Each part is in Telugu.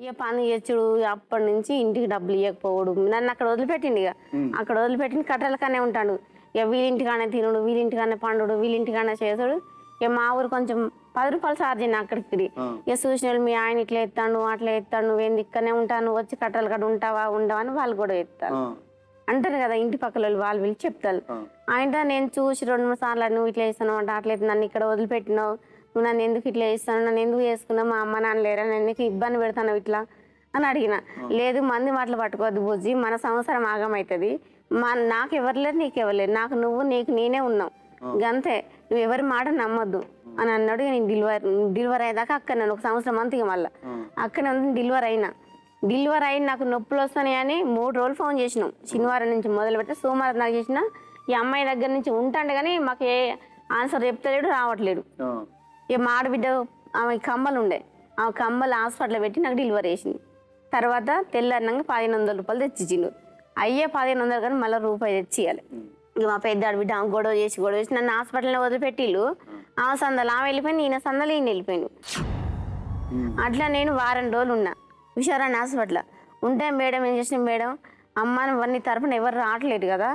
ఇక పని చేసుడు అప్పటి నుంచి ఇంటికి డబ్బులు ఇవ్వకపోవడు నన్ను అక్కడ వదిలిపెట్టిండు ఇక అక్కడ వదిలిపెట్టింది కట్టెలకనే ఉంటాడు ఇక వీళ్ళింటికానే తినుడు వీళ్ళింటికానే పండుడు వీళ్ళింటికానే చేసుడు ఇక మా ఊరు కొంచెం 10 రూపాయలు ఛార్జ్ అయినా అక్కడికి ఇక చూసిన వాళ్ళు మీ ఆయన ఇట్లా ఎత్తాడు అట్లా ఎత్తాడు నువ్వేంది ఇక్కడనే ఉంటాను వచ్చి కట్టెల కాడ ఉంటావా ఉండవా అని వాళ్ళు కూడా ఎత్తారు అంటారు కదా ఇంటి పక్కల వాళ్ళు వీళ్ళు చెప్తారు ఆయన నేను చూసి 2-3 సార్లు నువ్వు ఇట్లా వేస్తాను అంటే అట్లా నన్ను ఇక్కడ వదిలిపెట్టినావు నువ్వు నన్ను ఎందుకు ఇట్లా వేస్తాను నన్ను ఎందుకు చేసుకున్నావు మా అమ్మ నాన్న లేరా నన్ను ఎందుకు ఇబ్బంది పెడతాను ఇట్లా అని అడిగిన లేదు మంది మాటలు పట్టుకోవద్దు బుజ్జి మన సంవత్సరం ఆగమవుతుంది నాకు ఎవరు లేరు నీకు ఎవరు లేరు నాకు నువ్వు నీకు నేనే ఉన్నావు గంతే నువ్వు ఎవరి మాట నమ్మొద్దు అని అన్నాడు నేను డెలివరీ అయ్యేదాకా అక్కడ నేను 1 సంవత్సరం అంతగా మళ్ళీ అక్కడే డెలివరీ అయ్యి నాకు నొప్పులు వస్తాయి అని 3 రోజులు ఫోన్ చేసినాం శనివారం నుంచి మొదలు పెడితే సోమవారం నాకు చేసిన ఈ అమ్మాయి దగ్గర నుంచి ఉంటాండే కానీ మాకు ఏ ఆన్సర్ చెప్తలేడు రావట్లేడు ఇక మా ఆడబిడ్డ ఆమె కమ్మలు ఉండే ఆ కమ్మలు హాస్పిటల్లో పెట్టి నాకు డెలివరీ చేసింది తర్వాత తెల్లారినాక 1500 రూపాయలు తెచ్చిచ్చిండు అయ్యే 1500 కానీ మళ్ళీ రూపాయి తెచ్చియాలి ఇక మా పెద్ద ఆడబిడ్డ ఆమె గొడవ చేసి నన్ను హాస్పిటల్లో వదిలిపెట్టిళ్ళు ఆమె సందలు ఆమె వెళ్ళిపోయింది ఈయన సందలు ఈయన వెళ్ళిపోయిండు అట్లా నేను వారం రోజులు ఉన్నా విశారాన్ని హాస్పిటల్ ఉంటే మేడం ఏం చేసిన మేడం అమ్మ నీ తరఫున ఎవరు రావట్లేదు కదా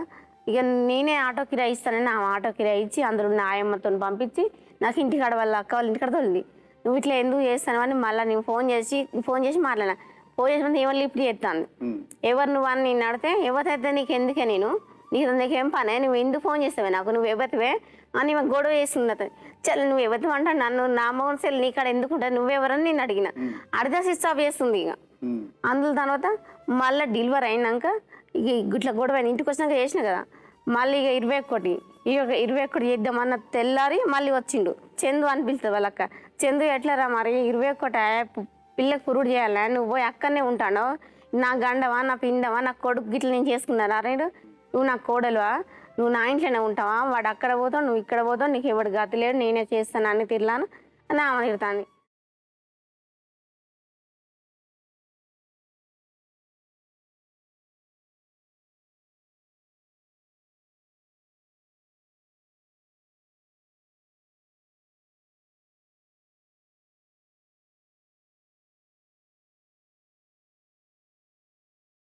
ఇక నేనే ఆటో కిరాయి ఇస్తానని ఆ ఆటో కిరాయి ఇచ్చి అందులో ఉన్న ఆయమ్మతో పంపించి నాకు ఇంటికాడ వాళ్ళ అక్క వాళ్ళ ఇంటికాడ తోలింది నువ్వు ఇట్లా ఎందుకు చేస్తాను అని మళ్ళీ నేను ఫోన్ చేసి మాట్లాడినా ఫోన్ చేసినప్పుడు ఎవరు ఇప్పుడు చేస్తాను ఎవరు నువ్వు అని నేను అడితే ఎవరైతే నీకు ఎందుకే నీకేం పనే నువ్వు ఎందుకు ఫోన్ చేస్తావే నాకు నువ్వు ఎవరివే అని గొడవ చేస్తుంది అతను చల్ నువ్వు ఎవరితో అంటే నన్ను నా మోహన్ సెల్ నీ కాడ ఎందుకుంటావు నువ్వెవరని నేను అడిగిన అడితే స్విచ్ ఆఫ్ చేస్తుంది ఇక అందులో తర్వాత మళ్ళీ డెలివరీ అయినాక ఇక ఇట్లా గొడవ ఇంటికి వచ్చినాక చేసిన కదా మళ్ళీ ఇక 21 చేద్దామన్న తెల్లారి మళ్ళీ వచ్చిండు చందు అని పిలుస్తుంది వాళ్ళక్క చందు ఎట్లరా మరి 21 పిల్లకి పురుడు చేయాలా నువ్వు పోయి అక్కడనే ఉంటాను నా గండవా నా పిండవా నా కొడుకు గిట్ల నేను చేసుకున్నాను అరే నువ్వు నా కోడలువా నువ్వు నా ఇంట్లోనే ఉంటావా వాడు అక్కడ పోతావు నువ్వు ఇక్కడ పోతావు నీకు ఎవడు గతి లేడు నేనే చేస్తాను అన్ని తిరలాను అని ఆమె తిడతాను